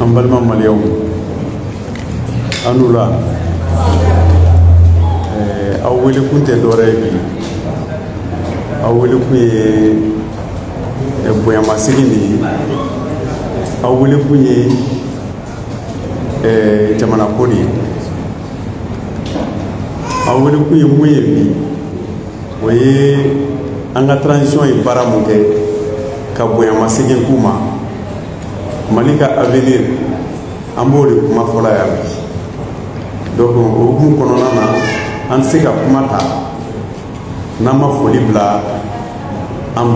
an balima maliyɛnw an n'u la aw welekun tɛ dɔwɛrɛ ye bi aw welekun ye bonyamasegin de ye aw welekun ye jamana ko de ye aw welekun ye mun ye bi o ye an ka transition ye baara mun kɛ ka bonyamasegin k'u ma Mali ka avenir an b'o de kuma fɔla yan bi donc o hukumu kɔnɔna na an tɛ se ka kuma ta n'an ma foli bila an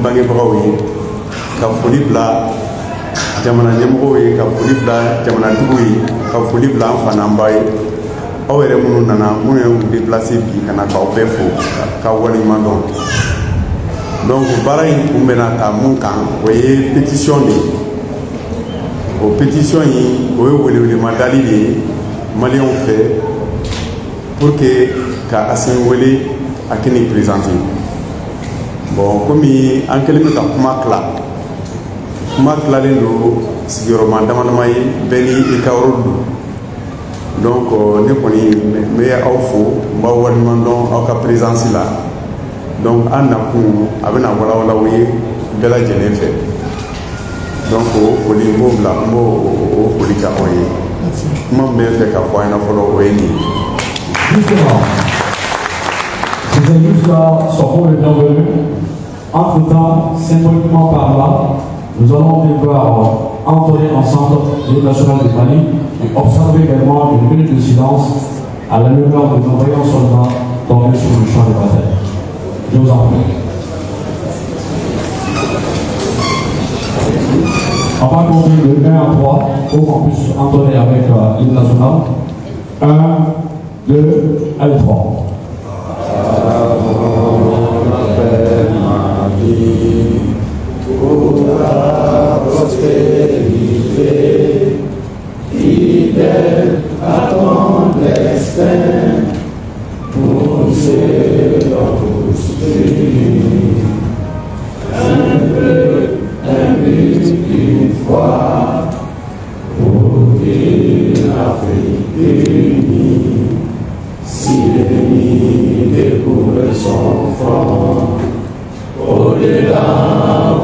bangebagaw ye ka foli bila jamana ɲɛmɔgɔw ye ka foli bila jamanatigiw ye ka foli bila an fa n'an ba ye aw yɛrɛ minnu nana minnu y'u déplacé bi ka na k'aw bɛɛ fo k'aw waleɲuman dɔn donc baara in kun bɛna ta mun kan o ye pétition de ye o pétition in o ye welewelemajali de ye maliyɛnw fɛ pour que ka Assimi wele a kini présenter bon komi an kɛlen bɛ ka kuma tilalen don sigiyɔrɔma dama ye bɛɛ ni i ka yɔrɔ don donc ne kɔni n bɛ aw fo n b'aw waleɲuman dɔn aw ka présence la donc an nakun a bɛna walawala aw ye bɛɛ lajɛlen fɛ donc o foli n b'o bila n b'o foli kɛ aw ye kuma min bɛ fɛ ka fɔ an ɲɛna fɔlɔ o ye nin ye. Justement, ces élus-là seront les bienvenus. Entre-temps, symboliquement parlant, nous allons devoir entonner ensemble l'hymne national du Mali et observer également une minute de silence à la mémoire de nos vaillants soldats tombés sur le champ de bataille. Je vous en prie. On va compter de 1 à 3 pour qu'on puisse entonner avec l'hymne national. 1, 2 et 3. Pour la prospérité, fidèle à ton destin, poussez dans tous un but, une foi, pour vivre l'Afrique unie. Si l'ennemi découvre son front, au-delà,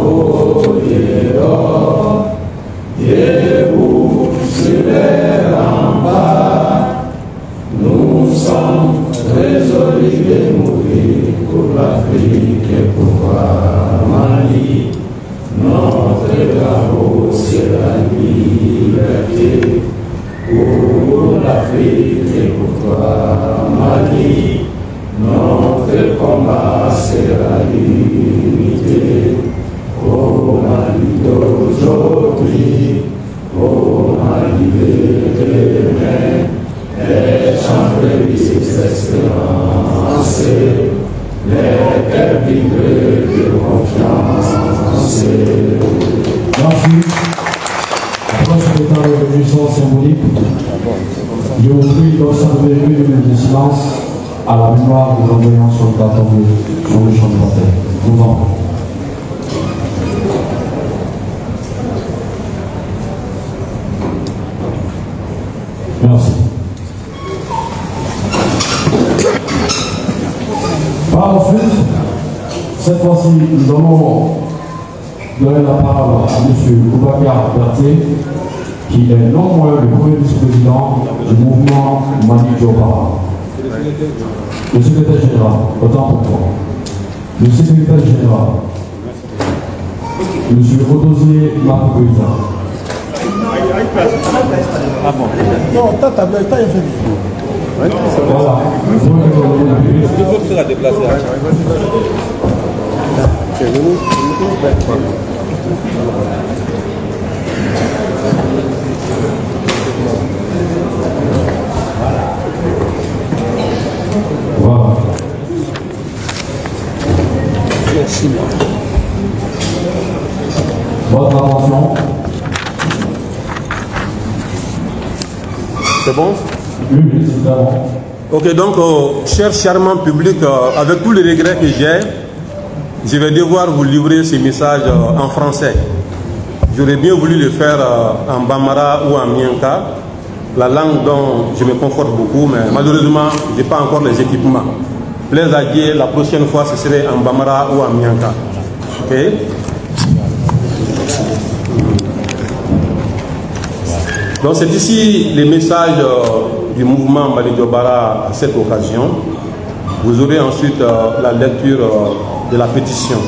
au-delà, debout sur les remparts, nous sommes résolus de mourir pour l'Afrique et pour Mali. Notre drapeau, c'est la liberté pour l'Afrique et pour Mali. Notre combat, c'est la l'unité. Au Mali d'aujourd'hui, au Mali de demain, les chants de espérance, les cœurs vibrés de confiance. Merci. Après cet état de réjouissance symbolique, je vous prie d'observer une minute de silence à la mémoire de nos vaillants soldats tombés sur le champ de bataille. Je vous en prie. Merci. Par la suite, cette fois-ci, nous allons donner la parole à M. Boubacar Berthier, qui est non moins le premier vice-président du mouvement Mali Diopara. Le secrétaire général, autant pour moi. Le secrétaire général, M. Odosier Marc Goïta. Ah bon. Non, t'as fait. Voilà. Le groupe sera déplacé. Voilà. Merci. Votre attention. C'est bon? Oui, évidemment. Ok, donc, cher charmant public, avec tous les regrets que j'ai, je vais devoir vous livrer ce message en français. j'aurais bien voulu le faire en Bambara ou en Mianka, la langue dont je me conforte beaucoup, mais malheureusement, je n'ai pas encore les équipements. Plaise à Dieu, la prochaine fois, ce serait en Bambara ou en Mianka. Ok? Donc c'est ici les messages du mouvement Mali Diobara à cette occasion. Vous aurez ensuite la lecture de la pétition.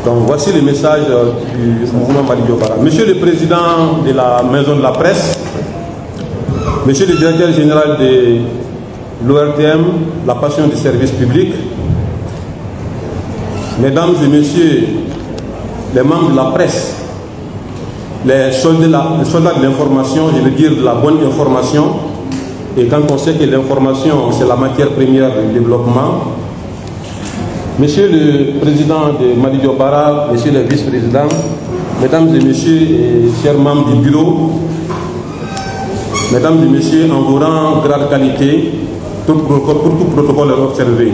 Donc voici les messages du mouvement Mali Diobara. Monsieur le Président de la Maison de la Presse, Monsieur le Directeur Général de l'ORTM, la passion du service public, Mesdames et Messieurs les membres de la presse, les soldats de l'information, je veux dire de la bonne information, et quand on sait que l'information c'est la matière première du développement, Monsieur le Président de Mali Diobara, Monsieur le Vice-Président, Mesdames et Messieurs et chers membres du bureau, Mesdames et Messieurs, en vos rangs, grade qualité, pour tout protocole observé.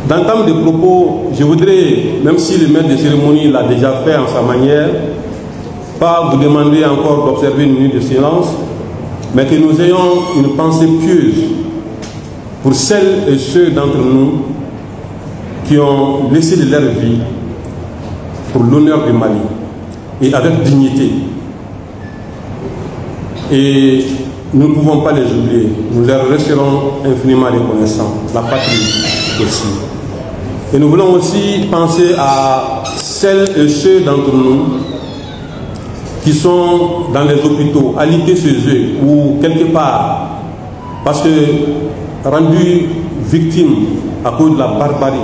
D'entame de propos, je voudrais, même si le maître de cérémonie l'a déjà fait en sa manière, pas vous demander encore d'observer une minute de silence, mais que nous ayons une pensée pieuse pour celles et ceux d'entre nous qui ont laissé de leur vie pour l'honneur du Mali et avec dignité. Et nous ne pouvons pas les oublier, nous leur resterons infiniment reconnaissants, la patrie aussi. Et nous voulons aussi penser à celles et ceux d'entre nous qui sont dans les hôpitaux, alités chez eux ou quelque part, parce que rendus victimes à cause de la barbarie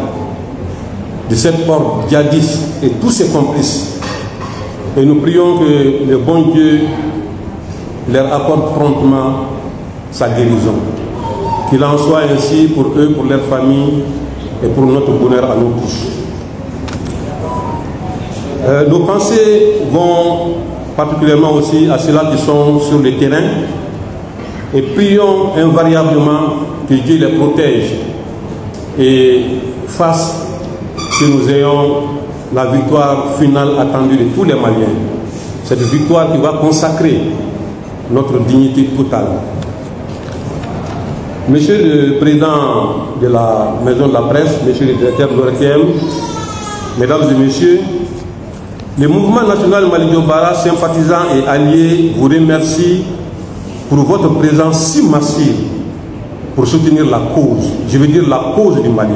de cette horde djihadiste et tous ses complices. Et nous prions que le bon Dieu leur accorde promptement sa guérison. Qu'il en soit ainsi pour eux, pour leur famille et pour notre bonheur à nous tous. Nos pensées vont particulièrement aussi à ceux-là qui sont sur le terrain et prions invariablement que Dieu les protège et fasse que nous ayons la victoire finale attendue de tous les Maliens. Cette victoire qui va consacrer notre dignité totale. Monsieur le Président de la Maison de la Presse, Monsieur le Directeur de l'ORTM, Mesdames et Messieurs, le mouvement national Mali Diobara, sympathisants et alliés, vous remercie pour votre présence si massive pour soutenir la cause, je veux dire la cause du Mali.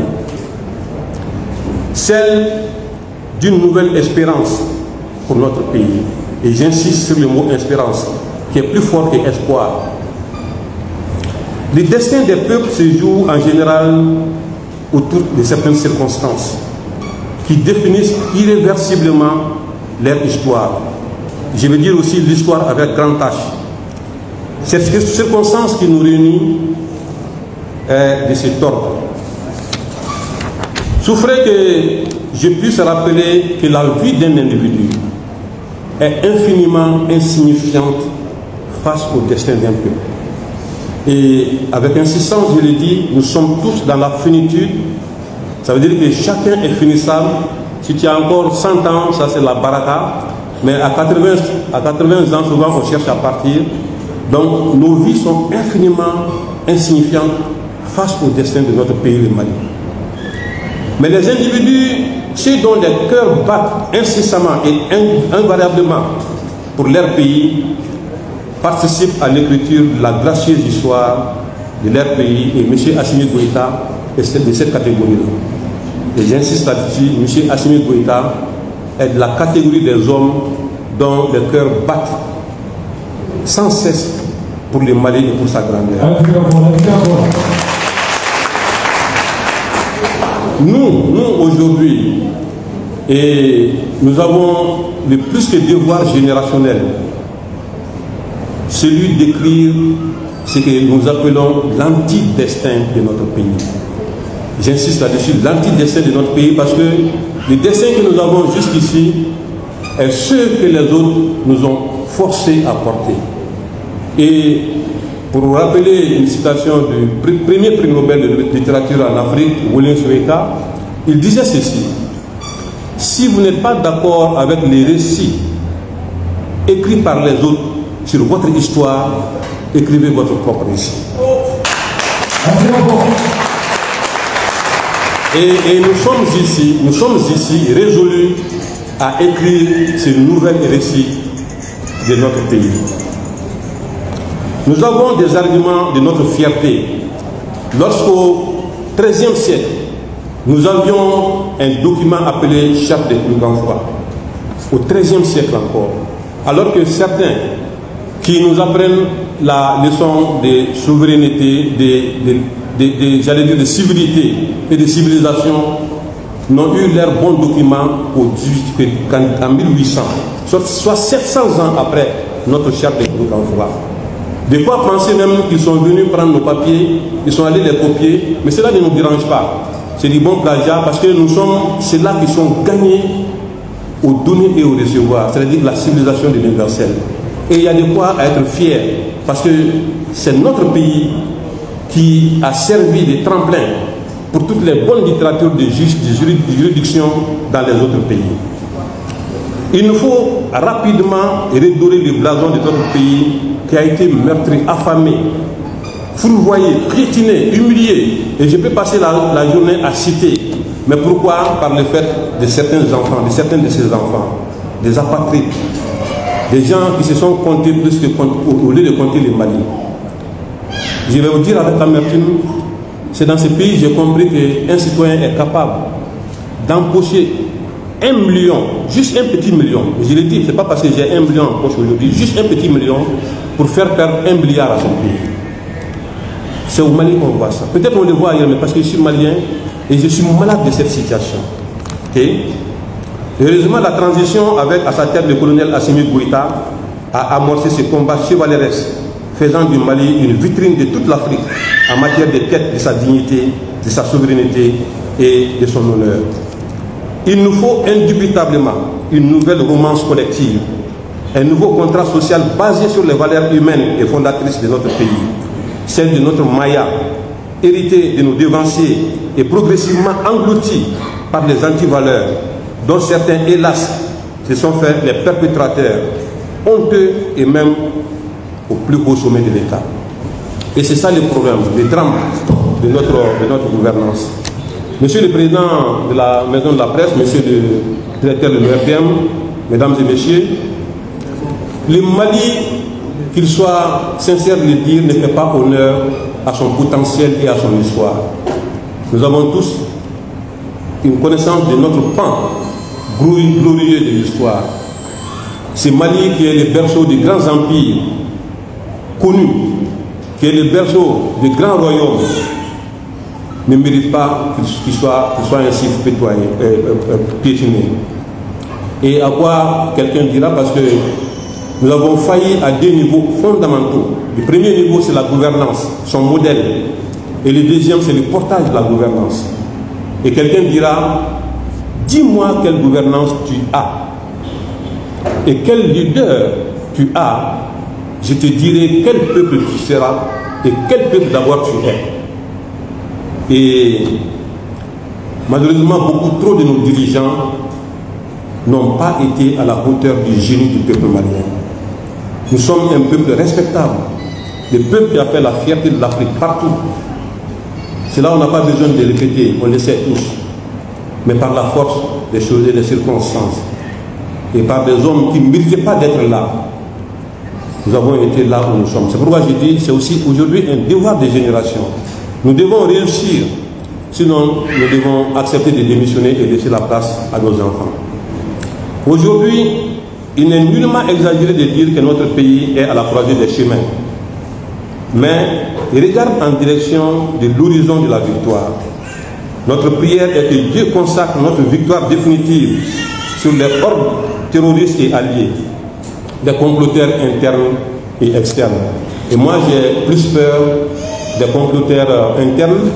Celle d'une nouvelle espérance pour notre pays. Et j'insiste sur le mot espérance, qui est plus fort que espoir. Le destin des peuples se joue en général autour de certaines circonstances qui définissent irréversiblement leur histoire. Je veux dire aussi l'histoire avec grand H. Cette circonstance qui nous réunit est de cet ordre. Souffrez que je puisse rappeler que la vie d'un individu est infiniment insignifiante face au destin d'un peuple. Et avec insistance, je le dis, nous sommes tous dans la finitude. Ça veut dire que chacun est finissable. Si tu as encore 100 ans, ça c'est la baraka. Mais à 80 ans, souvent on cherche à partir. Donc nos vies sont infiniment insignifiantes face au destin de notre pays, le Mali. Mais les individus, ceux dont les cœurs battent incessamment et invariablement pour leur pays, participent à l'écriture de la gracieuse histoire de leur pays, et M. Assimi Goïta est de cette catégorie-là. Et j'insiste là-dessus, M. Assimi Goïta est de la catégorie des hommes dont les cœurs battent sans cesse pour le Mali et pour sa grandeur. Nous aujourd'hui, et nous avons le plus que devoir générationnel, celui d'écrire ce que nous appelons l'anti-destin de notre pays. J'insiste là-dessus, l'anti-destin de notre pays, parce que le destin que nous avons jusqu'ici est ce que les autres nous ont forcés à porter. Et pour vous rappeler une citation du premier prix Nobel de littérature en Afrique, William Soweto, il disait ceci: Si vous n'êtes pas d'accord avec les récits écrits par les autres sur votre histoire, écrivez votre propre récit. Et nous sommes ici résolus à écrire ce nouvel récit de notre pays. Nous avons des arguments de notre fierté. Lorsqu'au XIIIe siècle, nous avions un document appelé Charte des plus grands rois. Au XIIIe siècle encore. Alors que certains qui nous apprennent la leçon de souveraineté, j'allais dire de civilité et de civilisation, n'ont eu leur bon document en 1800, soit 700 ans après notre charte des plus grands rois. De quoi penser même qu'ils sont venus prendre nos papiers, ils sont allés les copier, mais cela ne nous dérange pas. C'est du bon plagiat parce que nous sommes ceux-là qui sont gagnés au donner et au recevoir, c'est-à-dire la civilisation de l'universel. Et il y a de quoi être fier parce que c'est notre pays qui a servi de tremplin pour toutes les bonnes littératures de juridiction dans les autres pays. Il nous faut rapidement redorer le blason de notre pays qui a été meurtri, affamé, fourvoyé, piétiné, humilié. Et je peux passer la journée à citer. Mais pourquoi? Par le fait de certains enfants, de certains de ces enfants, des apatrides, des gens qui se sont comptés plus que au lieu de compter les Mali. Je vais vous dire avec amertume, c'est dans ce pays j'ai compris qu'un citoyen est capable d'empocher 1 million, juste un petit million. Je l'ai dit, c'est pas parce que j'ai 1 million en poche aujourd'hui, juste un petit million pour faire perdre 1 milliard à son pays. C'est au Mali qu'on voit ça. Peut-être on le voit ailleurs, mais parce que je suis malien et je suis malade de cette situation. Okay? Heureusement, la transition avec à sa tête le colonel Assimi Goïta a amorcé ce combat chevaleresque, faisant du Mali une vitrine de toute l'Afrique en matière de quête de sa dignité, de sa souveraineté et de son honneur. Il nous faut indubitablement une nouvelle romance collective, un nouveau contrat social basé sur les valeurs humaines et fondatrices de notre pays, celle de notre Maya, héritée de nos devanciers et progressivement engloutie par les antivaleurs, dont certains, hélas, se sont faits les perpétrateurs, honteux et même au plus haut sommet de l'État. Et c'est ça le problème, le drame de notre gouvernance. Monsieur le Président de la Maison de la Presse, Monsieur le Directeur de l'URPM, Mesdames et Messieurs, le Mali, qu'il soit sincère de le dire, ne fait pas honneur à son potentiel et à son histoire. Nous avons tous une connaissance de notre pan glorieux de l'histoire. C'est Mali qui est le berceau des grands empires connus, qui est le berceau des grands royaumes, ne mérite pas qu'il soit ainsi piétiné. Et à quoi quelqu'un dira, parce que nous avons failli à 2 niveaux fondamentaux. Le premier niveau, c'est la gouvernance, son modèle. Et le deuxième, c'est le portage de la gouvernance. Et quelqu'un dira, dis-moi quelle gouvernance tu as et quel leader tu as, je te dirai quel peuple tu seras et quel peuple d'abord tu es. Et malheureusement, beaucoup trop de nos dirigeants n'ont pas été à la hauteur du génie du peuple malien. Nous sommes un peuple respectable, le peuple qui a fait la fierté de l'Afrique partout. C'est là où on n'a pas besoin de répéter, on le sait tous. Mais par la force des choses et des circonstances, et par des hommes qui ne méritaient pas d'être là, nous avons été là où nous sommes. C'est pourquoi je dis, c'est aussi aujourd'hui un devoir de génération. Nous devons réussir, sinon nous devons accepter de démissionner et laisser la place à nos enfants. Aujourd'hui, il n'est nullement exagéré de dire que notre pays est à la croisée des chemins. Mais il regarde en direction de l'horizon de la victoire. Notre prière est que Dieu consacre notre victoire définitive sur les hordes terroristes et alliés, des comploteurs internes et externes. Et moi, j'ai plus peur des comploteurs internes,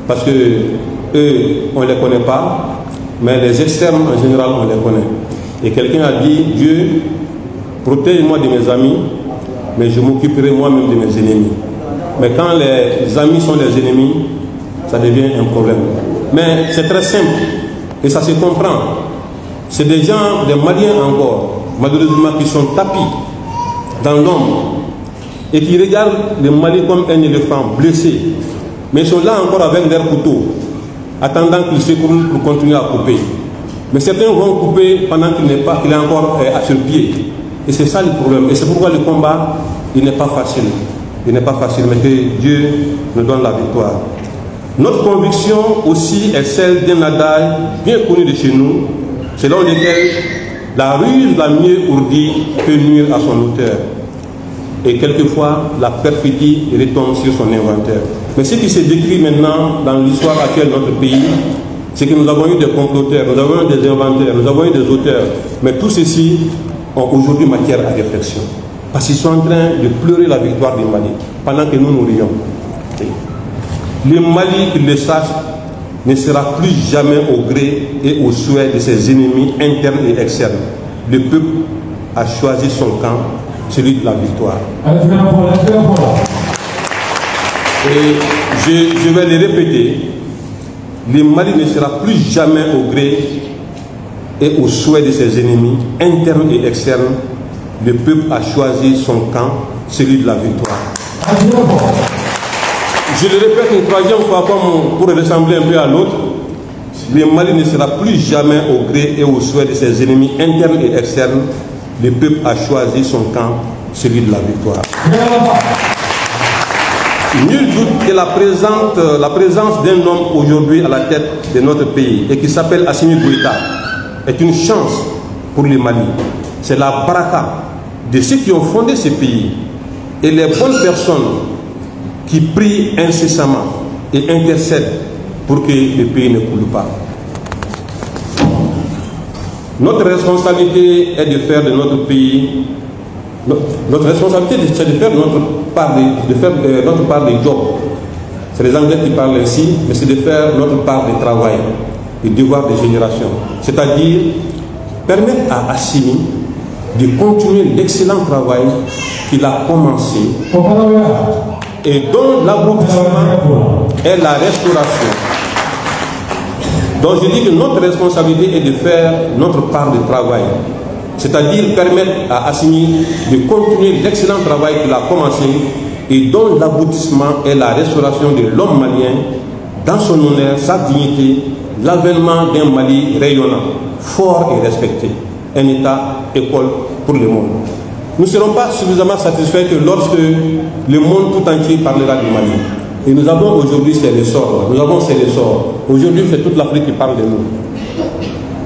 parce que eux, on ne les connaît pas, mais les externes, en général, on les connaît. Et quelqu'un a dit, Dieu, protège-moi de mes amis, mais je m'occuperai moi-même de mes ennemis. Mais quand les amis sont les ennemis, ça devient un problème. Mais c'est très simple, et ça se comprend. C'est des gens, des Maliens encore, malheureusement, qui sont tapis dans l'ombre et qui regardent le Mali comme un éléphant blessé. Mais ils sont là encore avec leur couteau, attendant qu'ils s'écroulent pour continuer à couper. Mais certains vont couper pendant qu'il n'est encore à sur pied. Et c'est ça le problème. Et c'est pourquoi le combat, il n'est pas facile. Il n'est pas facile, mais que Dieu nous donne la victoire. Notre conviction aussi est celle d'un adage bien connu de chez nous, selon lequel la ruse la mieux ourdie peut nuire à son auteur. Et quelquefois, la perfidie retombe sur son inventaire. Mais ce qui se décrit maintenant dans l'histoire actuelle de notre pays, c'est que nous avons eu des comploteurs, nous avons eu des inventaires, nous avons eu des auteurs. Mais tous ceux-ci ont aujourd'hui matière à réflexion. Parce qu'ils sont en train de pleurer la victoire du Mali, pendant que nous nous rions. Le Mali, qu'il le sache, ne sera plus jamais au gré et au souhait de ses ennemis internes et externes. Le peuple a choisi son camp, celui de la victoire. Et je vais le répéter, le Mali ne sera plus jamais au gré et au souhait de ses ennemis internes et externes. Le peuple a choisi son camp, celui de la victoire. Je le répète une troisième fois pour ressembler un peu à l'autre. Le Mali ne sera plus jamais au gré et au souhait de ses ennemis internes et externes. Le peuple a choisi son camp, celui de la victoire. Nul doute que la présence d'un homme aujourd'hui à la tête de notre pays et qui s'appelle Assimi Goïta est une chance pour le Mali. C'est la baraka de ceux qui ont fondé ce pays et les bonnes personnes qui prient incessamment et intercèdent pour que le pays ne coule pas. Notre responsabilité est de faire de notre pays, notre responsabilité c'est de faire notre part de job. C'est les Anglais qui parlent ainsi, mais c'est de faire notre part de travail, du devoir de génération. C'est-à-dire permettre à Assimi de continuer l'excellent travail qu'il a commencé et dont l'aboutissement est la restauration. Donc je dis que notre responsabilité est de faire notre part de travail, c'est-à-dire permettre à Assimi de continuer l'excellent travail qu'il a commencé et dont l'aboutissement est la restauration de l'homme malien dans son honneur, sa dignité, l'avènement d'un Mali rayonnant, fort et respecté, un État école pour le monde. Nous ne serons pas suffisamment satisfaits que lorsque le monde tout entier parlera du Mali. Et nous avons aujourd'hui ces ressorts. Nous avons ces ressorts. Aujourd'hui, c'est toute l'Afrique qui parle de nous.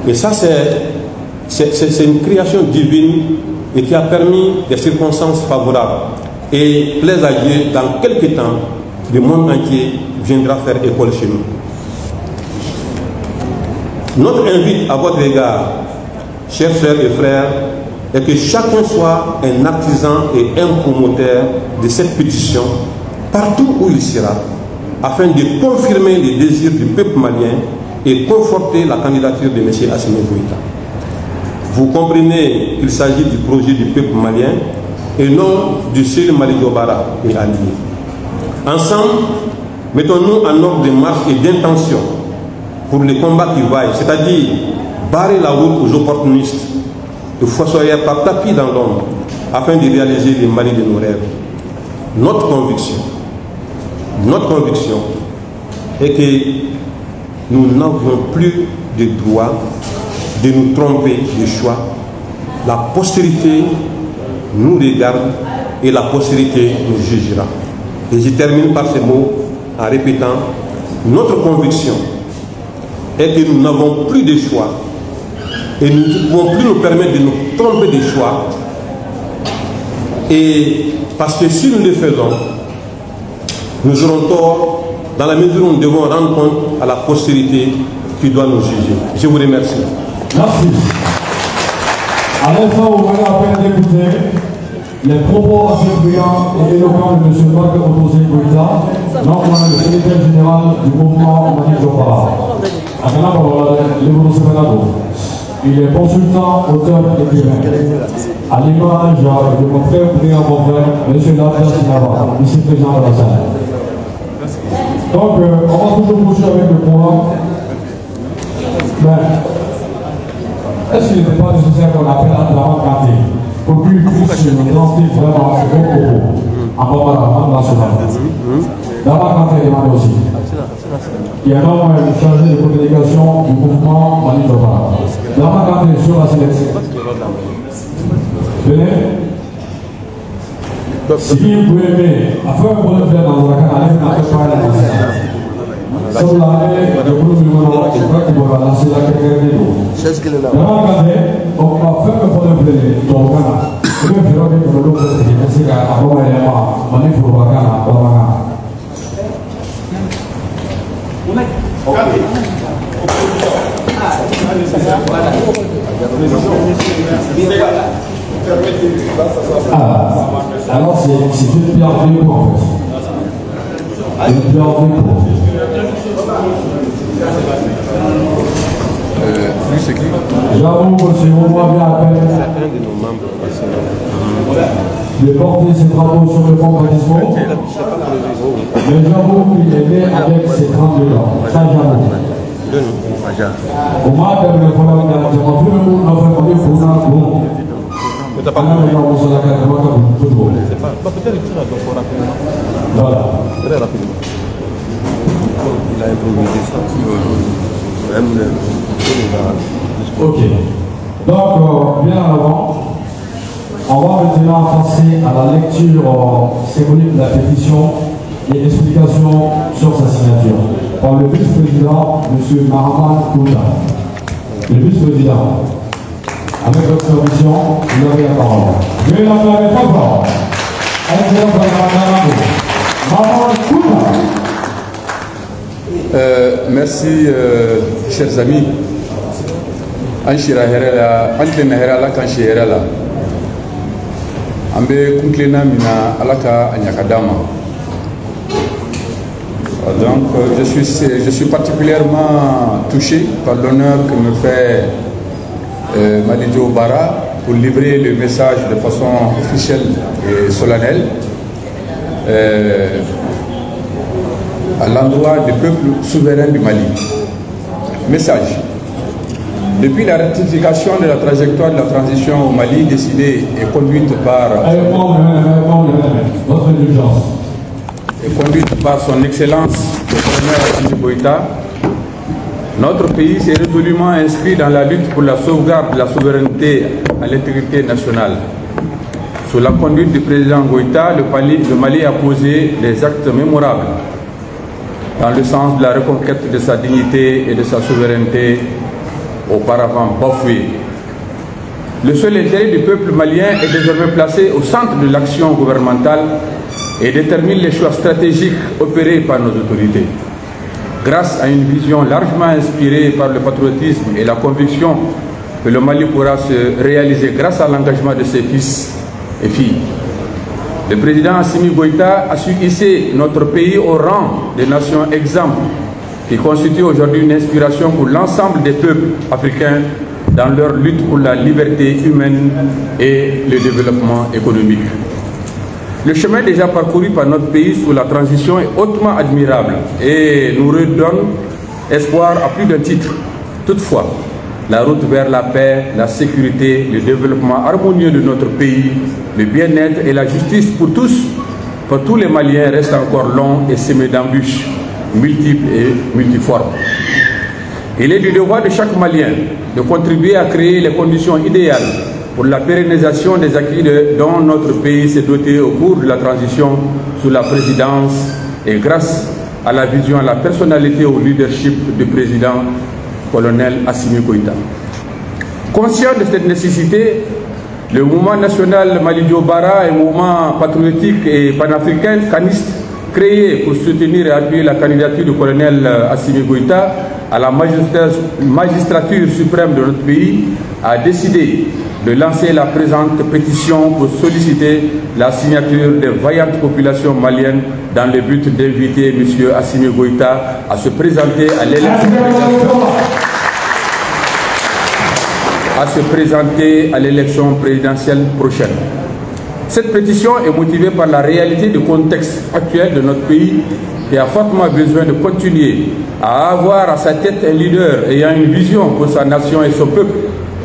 Et ça, c'est une création divine et qui a permis des circonstances favorables. Et plaise à Dieu, dans quelques temps, le monde entier viendra faire école chez nous. Notre invite à votre égard, chers frères et frères, est que chacun soit un artisan et un promoteur de cette pétition partout où il sera, afin de confirmer les désirs du peuple malien et conforter la candidature de M. Assimi Goïta. Vous comprenez qu'il s'agit du projet du peuple malien et non du seul Mali Diobara et alliés. Ensemble, mettons-nous en ordre de marche et d'intention pour le combat qui vaille, c'est-à-dire barrer la route aux opportunistes, de fossoyeurs par tapis dans l'ombre, afin de réaliser les Mali de nos rêves. Notre conviction est que nous n'avons plus de droit de nous tromper de choix. La postérité nous regarde et la postérité nous jugera. Et je termine par ces mots en répétant, notre conviction est que nous n'avons plus de choix et nous ne pouvons plus nous permettre de nous tromper de choix. Et parce que si nous le faisons, nous aurons tort dans la mesure où nous devons rendre compte à la postérité qui doit nous juger. Je vous remercie. Merci. À l'instant, vous avez à peine d'écouter les propos assez brillants et éloquents de M. Bakr Otossé Goïta, le secrétaire général du mouvement Mali Diobara. Il est consultant, auteur et écrivain. À l'image de mon frère brillant mon frère, M. Lafia Sinaba, ici présent de la salle. Donc, on va toujours poursuivre avec le programme. est-ce qu'il n'était pas nécessaire qu'on appelle Abdraman Kanté pour qu'il puisse lancer vraiment ce gros propos en Bambara national? Abdraman Kanté est demandé aussi. Il y a donc un chargé de communication du mouvement Manitoba. Abdraman Kanté sur la sélection. Venez. Si vous pouvez aimer, afin que vous le faites dans la canne, vous n'avez pas la conscience. Sur l'année, je crois qu'il va lancer la carrière de l'eau. Regardez, on va faire que vous le faites dans le canne. Vous pouvez faire que vous le faites, c'est qu'à avoir un élément, on est pour la canne, on va alors c'est une pierre de coup en fait. Une pierre de coup. C'est qui? J'avoue que si on voit bien à peine de porter ses drapeaux sur le fond baptismaux, mais j'avoue qu'il est né avec ses 32 ans. Ça j'avoue. Au moins, il faut la regarder. Je m'en fous le monde, on va faire des faux ans. T'as pas Peut-être voilà. Très rapidement. Il a improvisé ça. Ok. Donc, bien en avant, on va maintenant passer à la lecture symbolique de la pétition et explication sur sa signature par le vice-président, M. Mahaman Kouta. Le vice-président. Avec votre permission, vous avez la parole. Je vais l'entendre très fort. Excellent merci, chers amis. Anshira Herela, Antlena Herala, Kanshi Herela. Ambe Kunklena Mina Alaka Anyakadama. Donc, je suis particulièrement touché par l'honneur que me fait Malidio Bara pour livrer le message de façon officielle et solennelle à l'endroit du peuple souverain du Mali. Message. Depuis la rectification de la trajectoire de la transition au Mali décidée et conduite par son Excellence le colonel Assimi Goïta, notre pays s'est résolument inscrit dans la lutte pour la sauvegarde de la souveraineté à l'intégrité nationale. Sous la conduite du président Goïta, le Mali a posé des actes mémorables dans le sens de la reconquête de sa dignité et de sa souveraineté auparavant bafouée. Le seul intérêt du peuple malien est désormais placé au centre de l'action gouvernementale et détermine les choix stratégiques opérés par nos autorités. Grâce à une vision largement inspirée par le patriotisme et la conviction que le Mali pourra se réaliser grâce à l'engagement de ses fils et filles. Le président Assimi Goïta a su hisser notre pays au rang des nations exemples qui constituent aujourd'hui une inspiration pour l'ensemble des peuples africains dans leur lutte pour la liberté humaine et le développement économique. Le chemin déjà parcouru par notre pays sous la transition est hautement admirable et nous redonne espoir à plus d'un titre. Toutefois, la route vers la paix, la sécurité, le développement harmonieux de notre pays, le bien-être et la justice pour tous les Maliens reste encore long et semé d'embûches multiples et multiformes. Il est du devoir de chaque Malien de contribuer à créer les conditions idéales pour la pérennisation des acquis dont notre pays s'est doté au cours de la transition sous la présidence et grâce à la vision, à la personnalité, au leadership du président colonel Assimi Goïta. Conscient de cette nécessité, le mouvement national Malidio Bara, un mouvement patriotique et panafricain caniste créé pour soutenir et appuyer la candidature du colonel Assimi Goïta à la magistrature suprême de notre pays, a décidé de lancer la présente pétition pour solliciter la signature des vaillantes populations maliennes dans le but d'inviter M. Assimi Goïta à se présenter à l'élection présidentielle prochaine. Cette pétition est motivée par la réalité du contexte actuel de notre pays qui a fortement besoin de continuer à avoir à sa tête un leader ayant une vision pour sa nation et son peuple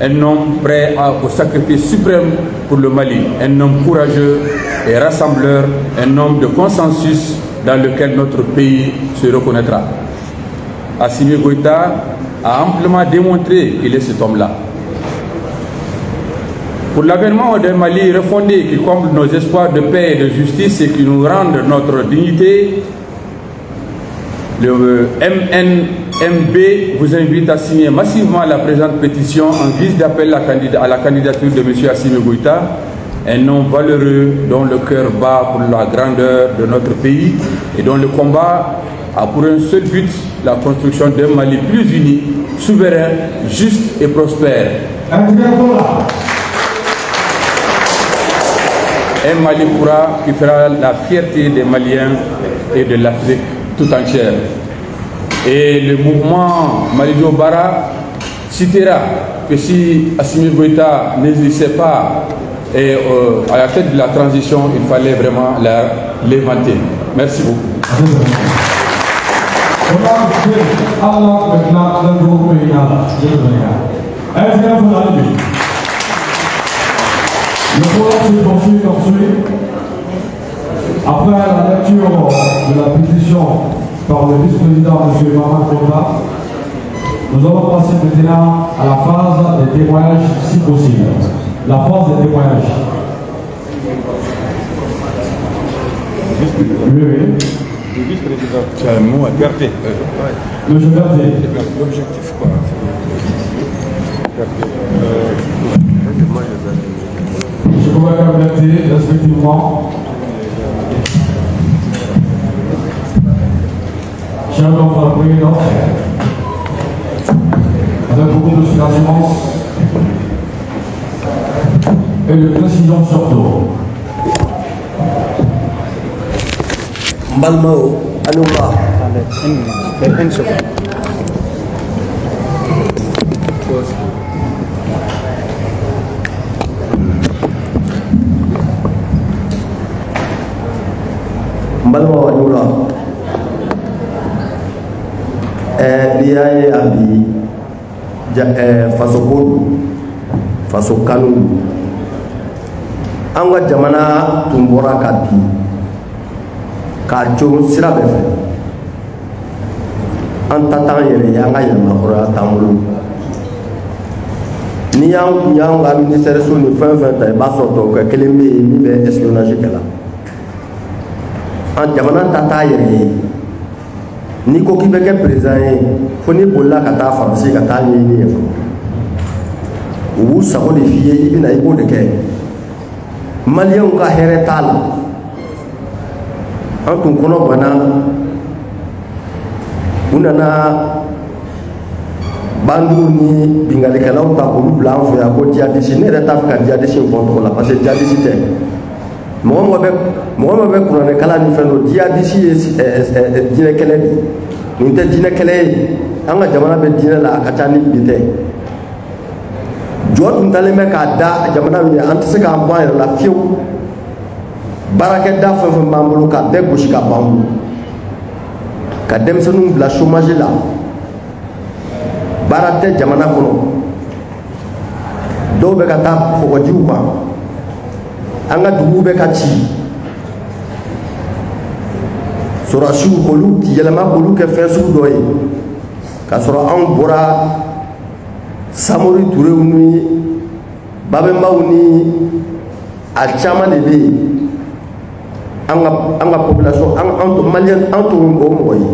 un homme prêt au sacrifice suprême pour le Mali, un homme courageux et rassembleur, un homme de consensus dans lequel notre pays se reconnaîtra. Assimi Goïta a amplement démontré qu'il est cet homme-là. Pour l'avènement d'un Mali refondé qui comble nos espoirs de paix et de justice et qui nous rende notre dignité, le MNMB vous invite à signer massivement la présente pétition en guise d'appel à la candidature de M. Assimi Goïta, un homme valeureux dont le cœur bat pour la grandeur de notre pays et dont le combat a pour un seul but la construction d'un Mali plus uni, souverain, juste et prospère. Un Mali pourra qui fera la fierté des Maliens et de l'Afrique tout entière. Et le mouvement Malidio Bara citera que si Assimi Goïta n'existait pas à la tête de la transition, il fallait vraiment l'éventer. Merci beaucoup. Le programme se poursuit comme suit. Après la lecture de la pétition par le vice-président M. Maman Kota, nous allons passer maintenant à la phase des témoignages si possible. La phase des témoignages. Oui. Le vice-président, tu as un mot à garder. Monsieur Berthet. L'objectif quoi? Je vous remercie respectivement. Cher l'enfant le président, avec beaucoup de assurance et de précision surtout. Mbalmao, Anouma. Une seconde. Mbalma Wanyula Liaye Abi Faso Kodu Faso Kanu Anga Jamana Tumbora Kapi Kajo Sirabefe Antatan Yere Yanga Yamakura Tamulu Nianga ministère sur le fin 20 Basso donc Keleme Nibe espionnage Kela en jamana tata yere ni ko ki be ke président foni bolla ka ta français ka ta ni wu sako de fiye ibina ibo de ke malien ka heretal an tun kono bana unana bandu ni bingali kala on ta ko blanc fo ya ko dia dessiner ta ka dia dessiner contre la parce que dia dessiner mɔgɔ bɛ kuranɛ kalan ni fɛn dɔ diyadisi ye diinɛ kɛlɛ de nin tɛ diinɛ kɛlɛ ye an ka jamana bɛ diinɛ la a ka ca ni bi tɛ jɔ tun talen bɛ k'a da jamana min ye an tɛ se k'an bɔ an yɛrɛ la fiyewu baarakɛda fɛn fɛn b'an bolo k'a bɛɛ gosi ka ban bolo ka denmisɛnninw bila chômage la baara tɛ jamana kɔnɔ dɔw bɛ ka taa kɔgɔjiw kan an ka dugu bɛ ka ci sɔrɔsiw olu yɛlɛma k'olu kɛ fɛn sugu dɔ ye k'a sɔrɔ anw bɔra Samori Turew ni Babembaw ni a caman de bɛ yen an ka population an to maliyɛn an to o mɔgɔ ye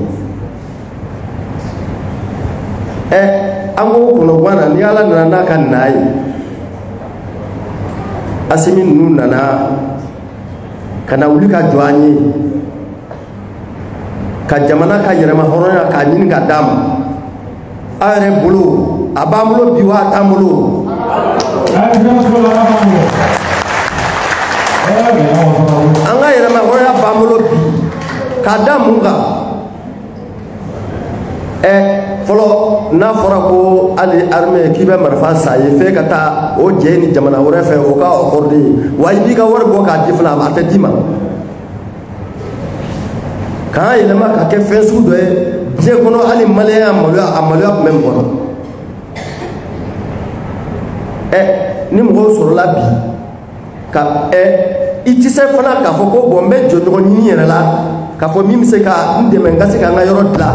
an k'o kɔnɔ gan na ni Ala nana n'a ka na ye Assimi ninnu nana ka na wuli ka jɔ an ye ka jamana ka yɛrɛma hɔrɔnya k'a ɲini ka d'a ma a yɛrɛ bolo a b'an bolo bi wa a t'an bolo an ka yɛrɛma hɔrɔnya b'an bolo bi k'a da mun kan fɔlɔ n'a fɔra ko hali armée k'i bɛ marifa san ye f'e ka taa o jɛ ni jamana wɛrɛ fɛ o ka accordé ye wa i b'i ka wari bɔ k'a di fana a tɛ d'i ma k'an yɛlɛma ka kɛ fɛn sugu dɔ ye diɲɛ kɔnɔ hali maliyɛn a maloya tun bɛ mɔgɔ la ni mɔgɔw sɔrɔla bi ka i tɛ se fana k'a fɔ ko bon n bɛ jɔ ɲɔgɔn ɲini yɛrɛ la k'a fɔ min bɛ se ka n dɛmɛ n ka se ka n ka yɔrɔ dilan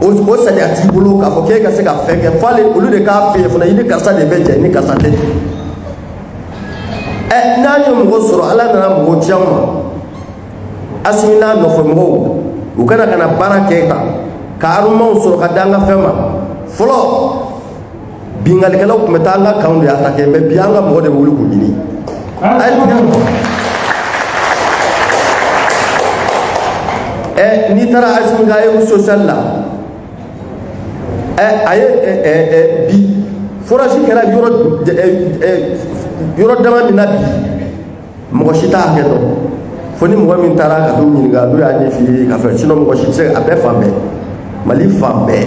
o sariya t'i bolo k'a fɔ k'e ka se ka fɛn kɛ f'ale olu de k'a f'e ye fana i ni karisa de bɛ jɛ ni karisa tɛ n'a ye mɔgɔ sɔrɔ ala nana mɔgɔ ci an ma Assimi n'a nɔfɛ mɔgɔw u kana ka na baara kɛ kan ka armɛw sɔrɔ ka da an ka fɛn ma fɔlɔ bingalikɛlaw tun bɛ taa an ka kanw de attaquer mais bi an ka mɔgɔ de bɛ wuli k'u ɲini n'i taara Assimi ka aide sociale la a ye bi forage kɛra yɔrɔ dama min na bi mɔgɔ si t'a hakɛ dɔn fo ni mɔgɔ min taara ka t'u ɲininka n'u y'a ɲɛf'i ye ka fɛ sinon mɔgɔ si tɛ se a bɛɛ fan bɛɛ Mali fan bɛɛ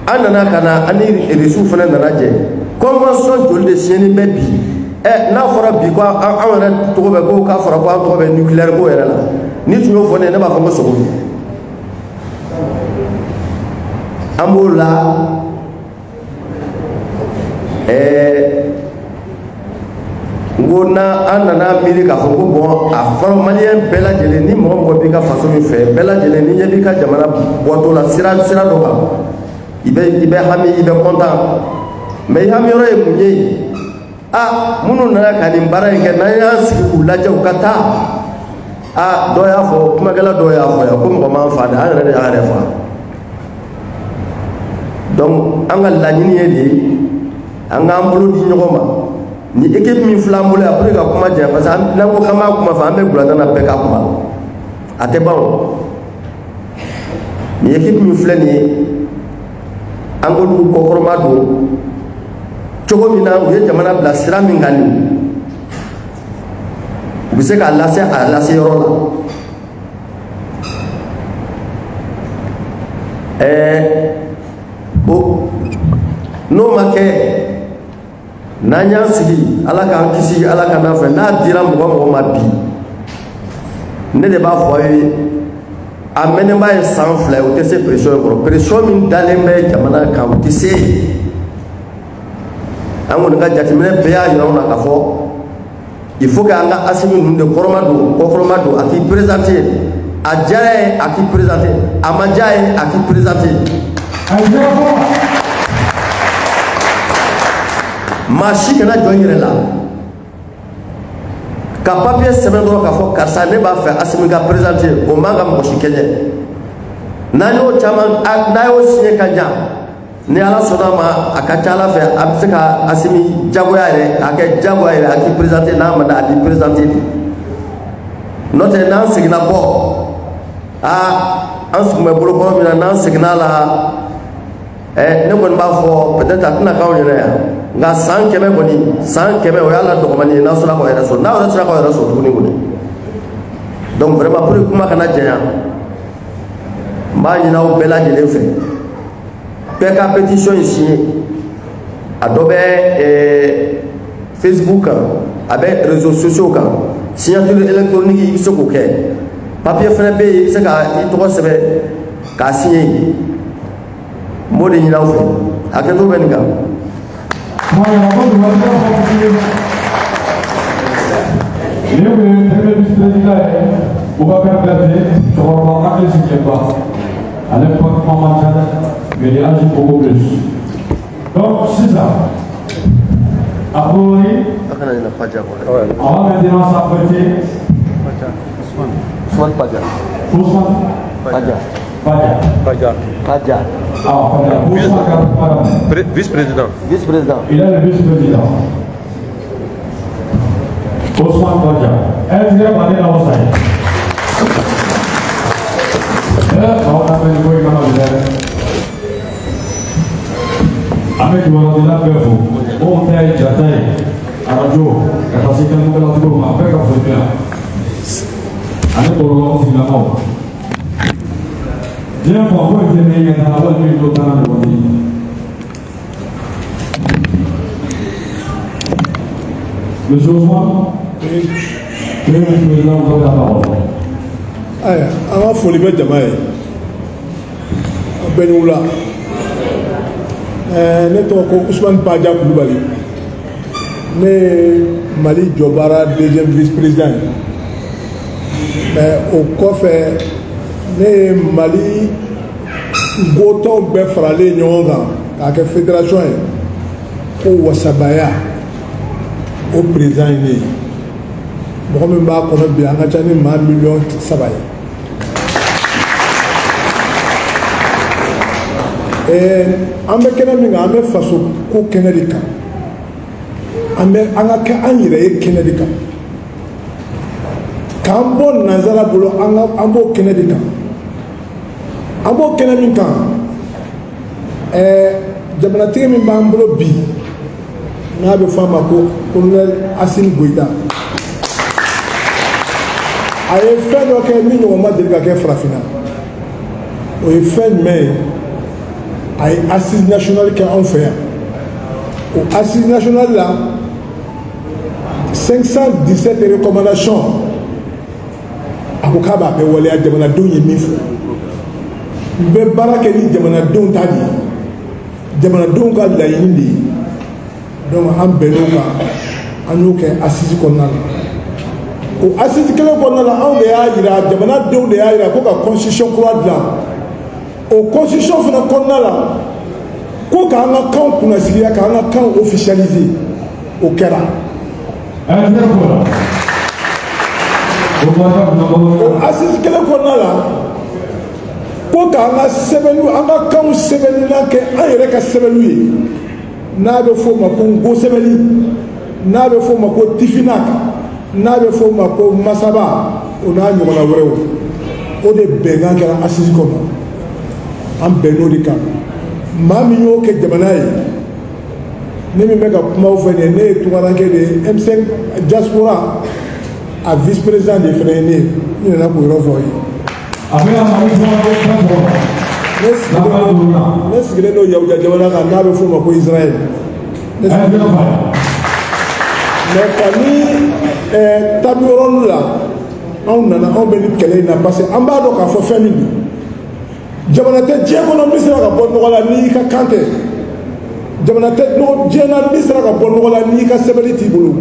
an nana ka na an ni réseau fana nana jɛ convention joli de signé bɛ bi n'a fɔra bi ko an yɛrɛ tɔgɔ bɛ ko k'a fɔra ko an tɔgɔ bɛ nucléaire ko yɛrɛ la ni tun y'o fɔ ne ye ne b'a fɔ ko sogo an b'o la ngo na an nana miiri k'a fɔ ko bon a fɔra maliyɛn bɛɛ lajɛlen ni mɔgɔ mɔgɔ b'i ka faso min fɛ bɛɛ lajɛlen ni ɲɛ b'i ka jamana bɔtɔ la sira dɔ kan i bɛ hami i bɛ content mais i hami yɔrɔ ye mun ye minnu nana ka nin baara in kɛ n'an y'an sigi k'u lajɛ u ka taa dɔ y'a fɔ kumakɛla dɔ y'a fɔ yan ko mɔgɔ m'an fa dɛ an yɛrɛ de y'an yɛrɛ fa donc an ka laɲini ye de an k'an bolo di ɲɔgɔn ma ni équipe min filɛ an bolo yan pour que ka kuma jɛ parce que n'an ko k'an b'a kuma fɛ an bɛ gulata na bɛɛ ka kuma a tɛ ban o ni équipe min filɛ nin ye an k'olu kɔkɔrɔma don cogo min na u ye jamana bila sira min kan nin u bɛ se k'a lase a lase yɔrɔ la n'o ma kɛ n'an y'an sigi ala k'an kisi ala ka n'an fɛ n'a dira mɔgɔ mɔgɔ ma bi ne de b'a fɔ a ye a mɛnenba ye san 2 ye o tɛ se pression in kɔrɔ pression min dalen bɛ jamana kan o tɛ se an kɔni ka jateminɛ bɛɛ y'a yira anw na k'a fɔ il faut que an ka Assimi ninnu de kɔrɔma don kɔkɔrɔma don a k'i présenter a diyara ye a k'i présenter a ma diya ye a k'i présenter maa si kana jɔ n yɛrɛ la ka papier sɛbɛn dɔrɔn k'a fɔ karisa ne b'a fɛ Assimi ka présenter o man ka mɔgɔ si kɛɲɛ n'an y'o caman n'a y'o signé ka ɲa ni ala sɔnna ma a ka ca ala fɛ a bɛ se ka Assimi jagoya yɛrɛ a kɛ jagoya yɛrɛ a k'i présenter n'a ma da a b'i présenter n'o tɛ n'an seginna bɔ an tun bɛ bolokɔrɔ min na n'an seginna la ne kɔni b'a fɔ peut-être a tɛna k'anw yɛrɛ yan nka san 100 kɔni san 100 o y'a la dɔgɔmani ye n'a sɔrɔ k'aw yɛrɛ sɔrɔ n'a yɛrɛ sɔrɔ k'aw yɛrɛ sɔrɔ tuguni kɔni donc vraiment pour que kuma kana janya n b'a ɲini aw bɛɛ lajɛlen fɛ bɛɛ ka pétition in signé a dɔ bɛ Facebook kan a bɛ réseaux sociaux kan signature électronique i bɛ se k'o kɛ papier fana bɛ yen i bɛ se ka i tɔgɔ sɛbɛn k'a signé n b'o de ɲini aw fɛ hakɛto bɛ nin kan. Il est le premier vice-président Boubacar Berger, je reprends pas les signes pas. À l'époque, Maman Tchad, mais il agit beaucoup plus. Donc, c'est ça. Après, on va maintenant s'apprêter. Ousmane Padja. Ousmane Padja. Padja. Padja. Padja. Vice-président. Vice-président. Il est le vice-président. Ousmane Padja. Est-ce qu'il y a pas de la Ousmane? On a fait le bruit comme ça. Avec le monde de la peur, on taille, j'attaille. À la radio, quand c'est quelqu'un qui a tout le monde, après qu'on fait bien. Avec le monde, c'est la mort. Bien, pour vous, vous avez un travail de l'automne à l'automne. Monsieur Ousmane, le président, vous avez la parole. Aya, an ka foli bɛ jama ye a bɛɛ ni wula ne tɔgɔ ko Ousmane Badja Kulubali ne Mali jɔbaara deuxième vice-président ye mais o kɔfɛ ne ye Mali gotɔw bɛɛ faralen ɲɔgɔn kan k'a kɛ fédération ye ko Wasabaya o président ye ne ye mɔgɔ min b'a kɔnɔ bi an ka ca ni maa 3 millions ye. An bɛ kɛnɛ min kan an bɛ faso ko kɛnɛ de kan an ka kɛ an yɛrɛ ye kɛnɛ de kan k'an bɔ nanzara bolo an b'o kɛnɛ de kan an b'o kɛnɛ min kan jamanatigi min b'an bolo bi n'a bɛ fɔ a ma ko colonel Assimi Goïta a ye fɛn dɔ kɛ min ɲɔgɔn ma deli ka kɛ farafinna o ye fɛn jumɛn ye a ye assise nationale kɛ anw fɛ yan o assise nationale la 517 recommandations a ko k'a b'a bɛɛ waleya jamanadenw ye min fɔ n bɛ baara kɛ ni jamanadenw ta de ye jamanadenw ka laɲini de ye donc an bɛnn'o kan an y'o kɛ assise kɔnɔna la o assise kelen kɔnɔna la anw de y'a jira jamanadenw de y'a jira ko ka constitution kura dilan o constitution fana kɔnɔna la ko k'an ka kanw kunnasigiya k'an ka kanw officialiser o kɛra o assise kelen kɔnɔna la ko k'an ka sɛbɛnniw an ka kanw sɛbɛnnilan kɛ an yɛrɛ ka sɛbɛnniw ye n'a bɛ f'o ma ko ngo sɛbɛnni n'a bɛ f'o ma ko tifinak n'a bɛ f'o ma ko masaba o n'a ɲɔgɔnna wɛrɛw o de bɛnkan kɛra assise kɔnɔ an bɛnn'o de kan maa min y'o kɛ jamana ye ne min bɛ ka kumaw fɛ nin ye ne ye tungarankɛ de ye M5 diaspora a vice président de fana ye ne ye n nana k'o yɔrɔ fɔ aw ye. ne sigilen don yahudiya jamana kan n'a bɛ f'o ma ko Israël mais kabini tabi yɔrɔnin la anw nana anw bɛ ni kɛlɛ in na parce que an b'a dɔn k'a fɔ fɛn min don jamana tɛ diɲɛ kɔnɔ min sera ka bɔ nɔgɔ la n'i ka kan tɛ jamana tɛ diɲɛ na min sera ka bɔ nɔgɔ la n'i ka sɛbɛnni t'i bolo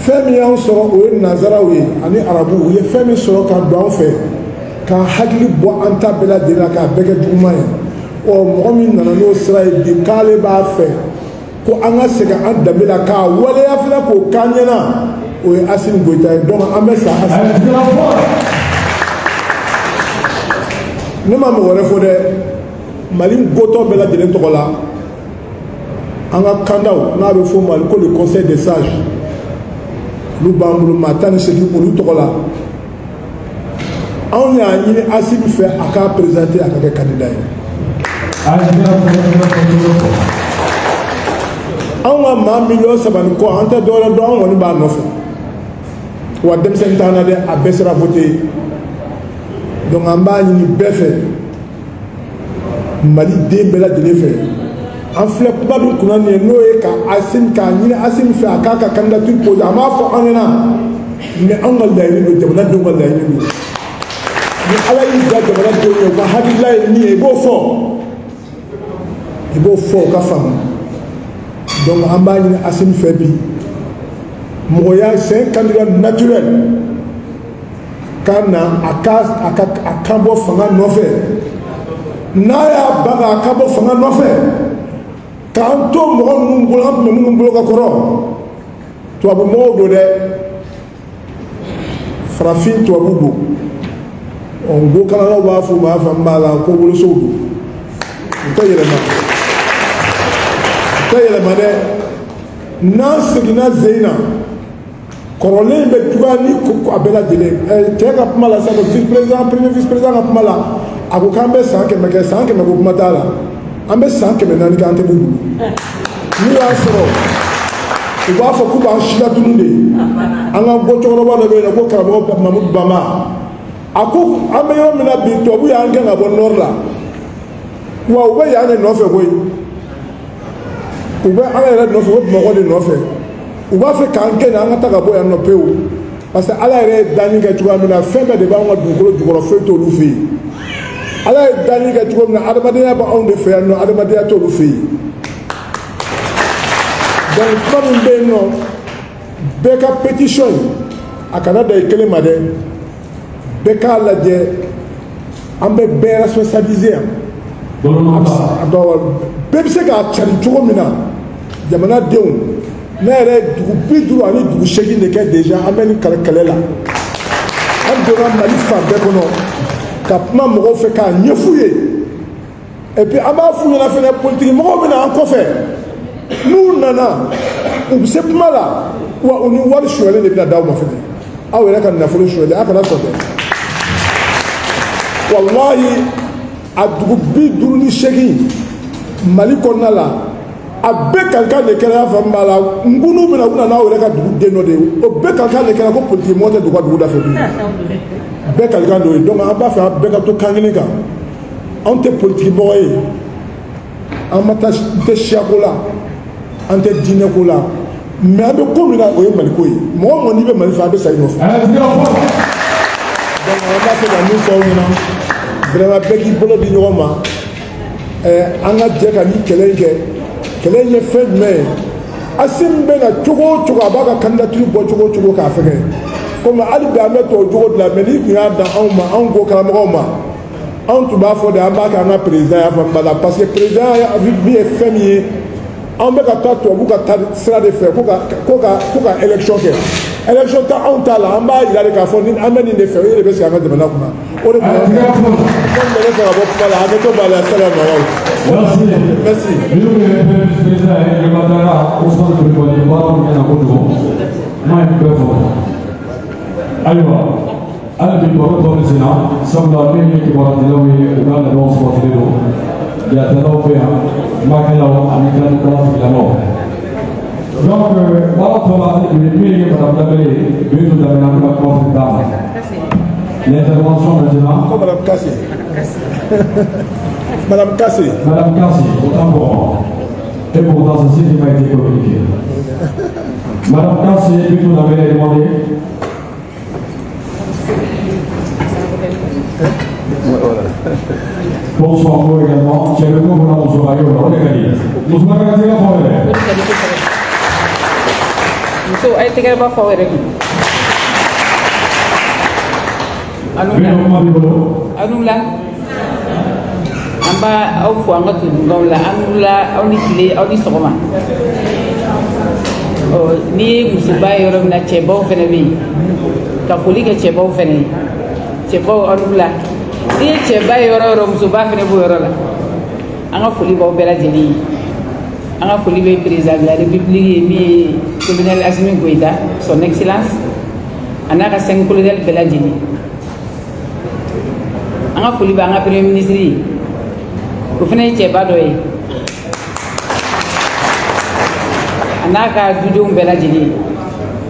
fɛn min y'anw sɔrɔ o ye nanzaraw ye ani arabuw u ye fɛn min sɔrɔ ka don anw fɛ k'an hakili bɔ an ta bɛɛ lajɛlen la k'a bɛɛ kɛ juguman ye mɔgɔ min nana n'o sira ye bi k'ale b'a fɛ ko an ka segin an danbe la k'a waleya fana k'o k'an ɲɛna o ye Assimi Goïta ye donc an bɛ sa ne ma mɔgɔ wɛrɛ fɔ dɛ Mali gotɔ bɛɛ lajɛlen tɔgɔ la an ka kandaw n'a bɛ fɔ Mali ko le conseil des sages olu b'an bolo maa 18 olu tɔgɔ la anw y'a ɲini Assimi fɛ a k'a présenter a ka kɛ candidat ye anw ka maa 3 millions kɔ an tɛ dɔwɛrɛ dɔn anw kɔni b'a nɔfɛ wa denmisɛnnin t'an na dɛ a bɛɛ sera voter donc an b'a ɲini bɛɛ fɛ Mali den bɛɛ lajɛlen fɛ an filɛ kuma dun kunna nin ye n'o ye k'a ɲini Assimi fɛ a k'a ka candidature poser a m'a fɔ an ɲɛna mais anw ka laɲini don jamanadenw ka laɲini don ni Ala y'i da jamanadenw ye u ka hakilila ye min ye i b'o fɔ u ka faamu donc an b'a ɲini Assimi fɛ bi mɔgɔya c'est un candidat naturel ka na a kan bɔ fanga nɔfɛ n'a y'a ban a kan bɔ fanga nɔfɛ k'an to mɔgɔ minnu bolo an tun bɛ minnu bolo ka kɔrɔ tubabu mɔgɔw don dɛ farafin tubabu don ngo kalalaw b'a fɔ u b'a fɔ n b'a la ko wolosow don u tɛ yɛlɛma dɛ n'an seginna zen na kɔrɔlen bɛ juguya ni a bɛɛ lajɛlen cɛ ka kuma la sisan premier vice président ka kuma la a ko k'an bɛ san 100 kɛ san 100 ko kuma t'a la an bɛ san 400 kɛ an tɛ b'u bolo n'u y'a sɔrɔ u b'a fɔ k'u b'an si latunu de an ka bɔ cɛkɔrɔba dɔ bɛ yen ko karamɔgɔ Mamudu Bama a ko an bɛ yɔrɔ min na bi tubabu y'an gɛn ka bɔ nord la wa u bɛ yan de nɔfɛ koyi u bɛ an yɛrɛ nɔfɛ u bɛ Bamakɔ de nɔfɛ u b'a fɛ k'an gɛn an ka taa ka bɔ yan nɔ pewu parce que Ala yɛrɛ ye danni kɛ cogoya min na fɛn bɛɛ de b'an ka dugukolo jukɔrɔ foyi t'olu fɛ yen ala ye danni kɛ cogo min na adamadenya bɛ anw de fɛ yan nɔ adamadenya t'olu fɛ yen donc kuma min bɛ yen nɔ bɛɛ ka pétition in a kana da i kelen ma dɛ bɛɛ k'a lajɛ an bɛ bɛɛ responsabiliser yan bɛɛ bɛ se k'a cari cogo min na jamanadenw ne yɛrɛ ye dugu 50 ani dugu 8 de kɛ déjà an bɛ nin kɛlɛ la an donna Mali fan bɛɛ kɔnɔ ka kuma mɔgɔw fɛ k'a ɲɛf'u ye et puis an b'a f'u ɲɛna fɛnɛ politique mɔgɔw bɛ na an kɔfɛ n'u nana u bɛ se kuma la wa u ni wari sonyɛlen de bɛna d'aw ma fɛnɛ aw yɛrɛ ka nafolo sonyɛlen a kana sɔn dɛ wallahi a dugu 58 Mali kɔnɔna la a bɛɛ kalikan de kɛra y'a faamu b'a la nkunu bɛna u nana aw yɛrɛ ka dugu den dɔ de ye o bɛɛ kalikan de kɛra ko politique mɔgɔ tɛ don u ka dugu da fɛ bilen bɛɛ kalikan dɔ ye donc an b'a fɛ an bɛɛ ka to kan kelen kan anw tɛ politique mɔgɔ ye an ma taa n tɛ siyako la an tɛ diinɛko la mais an bɛ ko min na o ye Maliko ye mɔgɔ o mɔgɔ n'i bɛ Mali fɛ an bɛ sa i nɔfɛ donc an b'a fɛ ka min fɔ aw ɲɛna vraiment bɛɛ k'i bolo di ɲɔgɔn ma an ka jɛ ka nin kɛlɛ in kɛ kɛlɛ in ye fɛn jumɛn ye Assimi bɛ na cogo o cogo a b'a ka candidature bɔ cogo o cogo k'a fɛngɛ komi hali bi an bɛ tubabu jogo de la mais n'i tun y'a dan anw ma anw ko karamɔgɔw ma anw tun b'a fɔ de an b'a kɛ an ka président y'a faamu la parce que président min ye fɛn min ye anw bɛ ka taa tubabu ka taa sira de fɛ ko ka élection kɛ élection tɛ anw ta la an b'a yira de k'a fɔ ni an bɛ nin de fɛ o de bɛ sigi an ka jamana kunna o de kun bɛ ne fɛ ka bɔ kuma la hakɛto b'a la salamu merci. ayiwa hali bi baro tɔ bɛ sen na sabula min ye kibaruyaw ye u ka labɛnw sabatilen don jatelaw bɛ yan makɛlaw ani kilanikɛlaw tigilamaw donc baara tɔ la hali bi min ye madame Dembélé Bintu Dembélé an bɛ ka kuma fɔ d'a ma l'intervention maintenant. Madame Kassé. Madame Kassé. Madame Kassé, autant pour moi. Et pourtant ceci qui m'a été communiqué. Madame Kassé, Bintu Dembélé demandé. Bonsoir vous également. J'ai le nom pour la bonsoir à vous. On est gagné. Nous sommes gagné la forêt. So I think about forêt. Anula amba aw fo anga tu ngawla anula aw ni kile aw ni sogoma o ni musiba yoro na chebo fene bi ka foli ke chebo fene chebo anula ni cheba yoro musiba fene bu yoro la anga foli ba bela jeli anga foli be président de la république mi colonel Assimi Goïta son excellence anaka 5 colonel bela jeli anga foli ba anga premier ministre ko fene ceba do ye anaka dudu bela jeli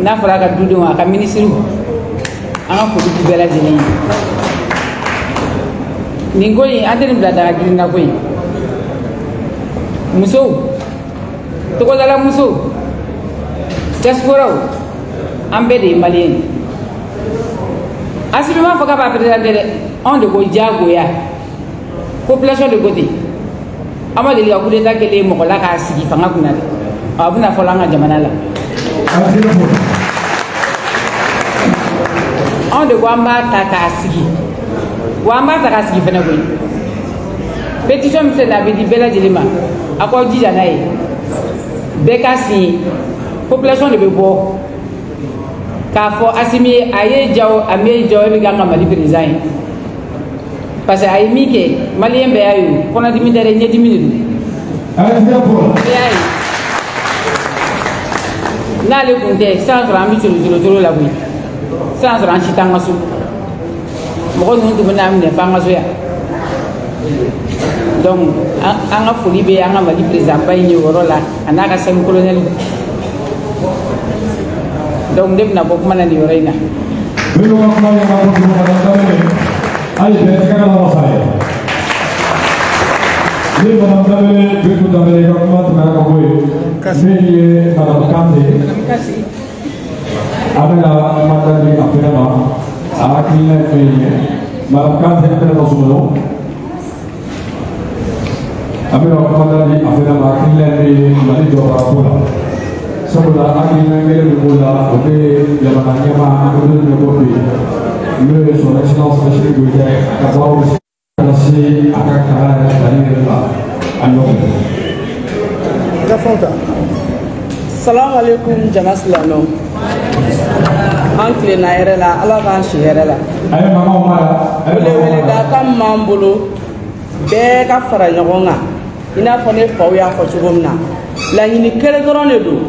na fara ka dudu aka ministre anga foli bela jeli ningoyi adeni blada girina koyi muso to ko dala muso diaspora ambe de malien Assimi ma foka ba président on de ko jagoya population de côté amade li akude ta kele mo la ka sigi fanga kuna abuna fola nga jamana la on de ko amba ta ka sigi wa amba ta ka sigi fena ko pétition mi se na be di bela jelima akọ jija na ye be ka si population de be bo ka fo Assimi aye jaw ame jaw be ganga Mali président parce que ayi mi kɛ malien bɛɛ y'a ye kɔnɔdimi tɛ dɛ ɲɛdimi de don n'ale kun tɛ sisan sɔrɔ an bɛ colocolo la koyi sisan sɔrɔ an si t'an ka so mɔgɔ ninnu tun bɛ n'an minɛ f'an ka so yan donc an ka foli bɛ an ka Mali président ba in ye o yɔrɔ la a n'a ka 5 colonel donc ne bɛna bɔ kuma na nin yɔrɔ in na. Allez, c'est quand même ça. Les madame Dembélé, Bintu Dembélé, comment tu m'as envoyé? Madame Kassé. Avec la madame Apelama, à Akilina et madame Kassé, après dans son nom. Abi na kuma di afena ma kila ni mali do ba ko. Saboda aki na ngere ko la o be ya ma nyama ko ne ko bi. Le son excellence monsieur Goudé ka ba o si aka kala na ni la. Ano. Da fonta. Salam alaikum jama silano. An tilenna yɛrɛ la ala k'an si yɛrɛ la. Wele da kan m'an bolo bɛɛ ka fara ɲɔgɔn kan i n'a fɔ ne faw y'a fɔ cogo min na laɲini kelen dɔrɔn de don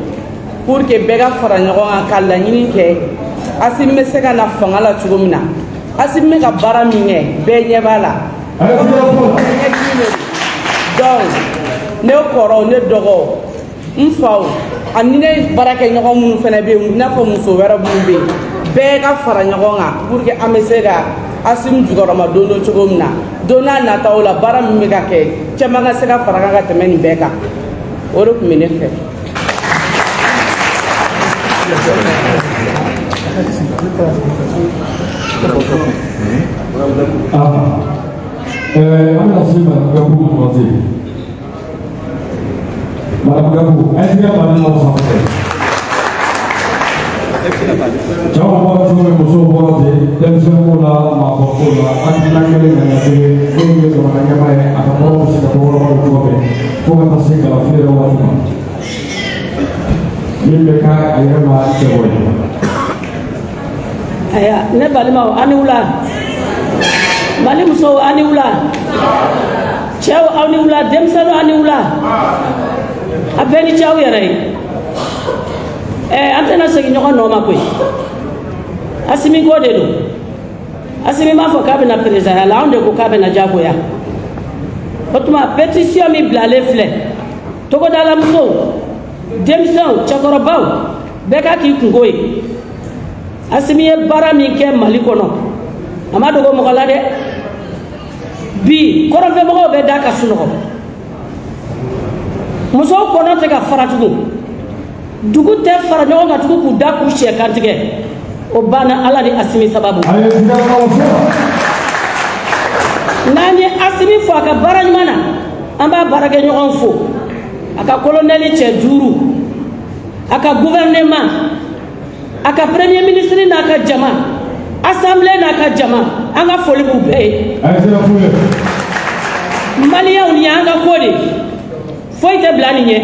pour que bɛɛ ka fara ɲɔgɔn kan ka laɲini kɛ Assimi bɛ se ka na fanga la cogo min na Assimi bɛ ka baara min kɛ bɛɛ ɲɛ b'a la. Donc ne kɔrɔw ne dɔgɔw n faw ani ne baarakɛ ɲɔgɔn minnu fana bɛ yen i n'a fɔ muso wɛrɛ minnu bɛ yen bɛɛ ka fara ɲɔgɔn kan pour que an bɛ se ka Assimi jukɔrɔma don dɔ cogo min na don n'a nataw la baara min bɛ ka kɛ caman ka se ka fara kan ka tɛmɛ nin bɛɛ kan o de tun bɛ ne fɛ. Madame Gabou, est-ce qu'il y a pas de monde français? Ciao, moi, je vais vous remercier. Deuxième là, ma propos là, à qui n'a qu'à les gagner, vous voyez dans la gamme, à ta mort, c'est à pouvoir le trouver. Faut que passer à la fin de la journée. Le cas, il y a ma théorie. Aya, ne balima ani wula. Mali muso ani wula. Ciao ani wula, demsano ani wula. A bɛɛ ni cɛw yɛrɛ ye an tɛna segin ɲɔgɔn nɔ ma koyi Assimi ko de don Assimi m'a fɔ k'a bɛna président la anw de ko k'a bɛna jagoya o tuma pétition min bilalen filɛ togodala musow denmisɛnw cɛkɔrɔbaw bɛɛ ka k'i kungo ye Assimi ye baara min kɛ Mali kɔnɔ a ma dogo mɔgɔ la dɛ bi kɔrɔnfɛmɔgɔw bɛ da ka sunɔgɔ musow kɔnɔ tɛ ka fara tugun dugu tɛ fara ɲɔgɔn kan tugun k'u da k'u sɛ kantigɛ o banna Ala ni Assimi sababu n'an ye Assimi fo a ka baara ɲuman na an b'a baarakɛ ɲɔgɔn fo a ka colonel cɛ 5 a ka gouvernement a ka premier ministre n'a ka jama assemblée n'a ka jama an ka foli b'u bɛɛ ye maliyɛnw ni y'an ka ko de foyi tɛ bila nin ɲɛ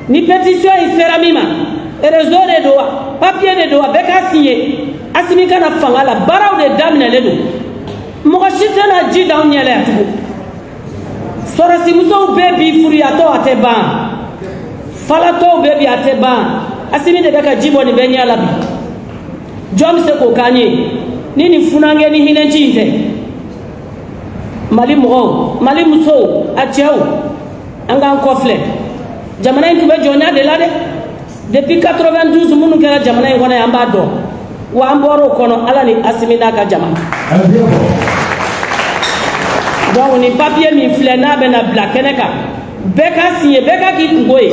ni pétition in sera min ma réseau de don wa papier de don wa bɛɛ k'a signé Assimi kana fanga la baaraw de daminɛlen don mɔgɔ si tɛna ji d'anw ɲɛ la yan tugun sɔrɔsimusow bɛɛ bi furuyatɔ a tɛ ban falatɔw bɛɛ bi a tɛ ban Assimi de bɛ ka ji bɔ nin bɛɛ ɲɛ la bi jɔn bɛ se k'o k'an ye ni nin funankɛ ni hinɛci in tɛ Mali mɔgɔw Mali musow a cɛw an k'an kɔfilɛ jamana in tun bɛ jɔnya de la dɛ depuis 92 minnu kɛra jamana in kɔnɔ yan an b'a dɔn wa an bɔra o kɔnɔ Ala ni Assimi n'a ka jama donc nin papier min filɛ n'a bɛna bila kɛnɛ kan bɛɛ ka signé bɛɛ ka k'i kungo ye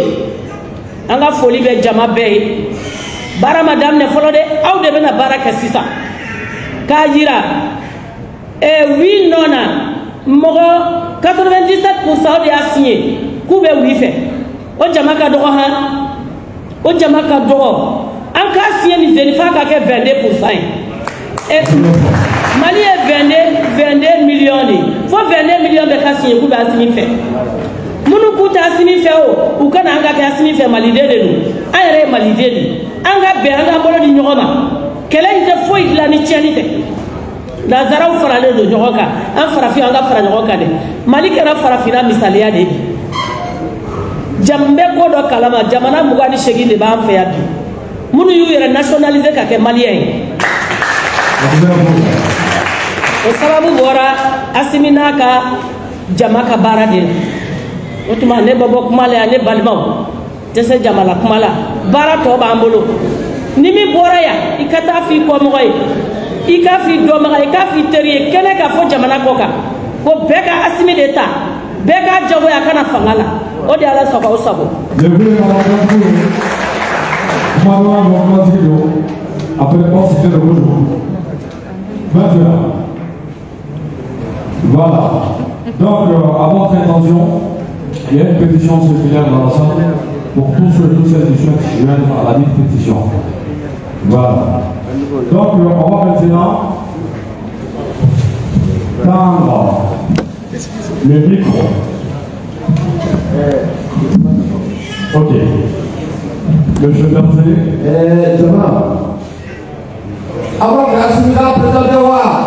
an ka foli bɛ jama bɛɛ ye baara ma daminɛ fɔlɔ dɛ aw de bɛna baara kɛ sisan k'a yira 8 nɔ na mɔgɔ 97% de y'a signé k'u bɛ wuli fɛ o jama ka dɔgɔ han o jama ka dɔgɔ an k'a signé nin zeni f'a ka kɛ 22% ye Mali ye 22 millions de fo 22 millions bɛ ka signé k'u bɛ Assimi fɛ minnu k'u tɛ Assimi fɛ o u kana an ka kɛ Assimi fɛ maliden de don an yɛrɛ ye maliden de an ka bɛn an ka bolo di ɲɔgɔn ma kɛlɛ in tɛ foyi dilan ni tiɲɛni tɛ Lazaraw faralen don ɲɔgɔn kan an farafin an ka fara ɲɔgɔn kan dɛ Mali kɛra farafinna misaliya de bi jambe ko dɔ kalama jamana 28 de b'an fɛ yan bi minnu y'u yɛrɛ nationaliser ka kɛ maliyɛn ye o sababu bɔra Assimi n'a ka jama ka baara de la o tuma ne bɛ bɔ kuma la yan ne balimaw tɛ se jama la kuma la baara tɔ b'an bolo ni min bɔra yan i ka taa f'i kɔmɔgɔ ye i k'a f'i dɔnbaga ye i k'a f'i teri ye kɛnɛ ka fɔ jamana kɔ kan ko bɛɛ ka Assimi de ta bɛɛ k'a jagoya kana fanga la o de Ala sago aw sago. Voilà. Donc, à votre intention, il y a une pétition circulaire dans la salle pour tous ceux et toutes celles qui souhaitent joindre à la dite pétition. Voilà. Donc, on va maintenant tendre le micro. Ok. Monsieur Berthier. Jama'a. Avant ka asumira président wa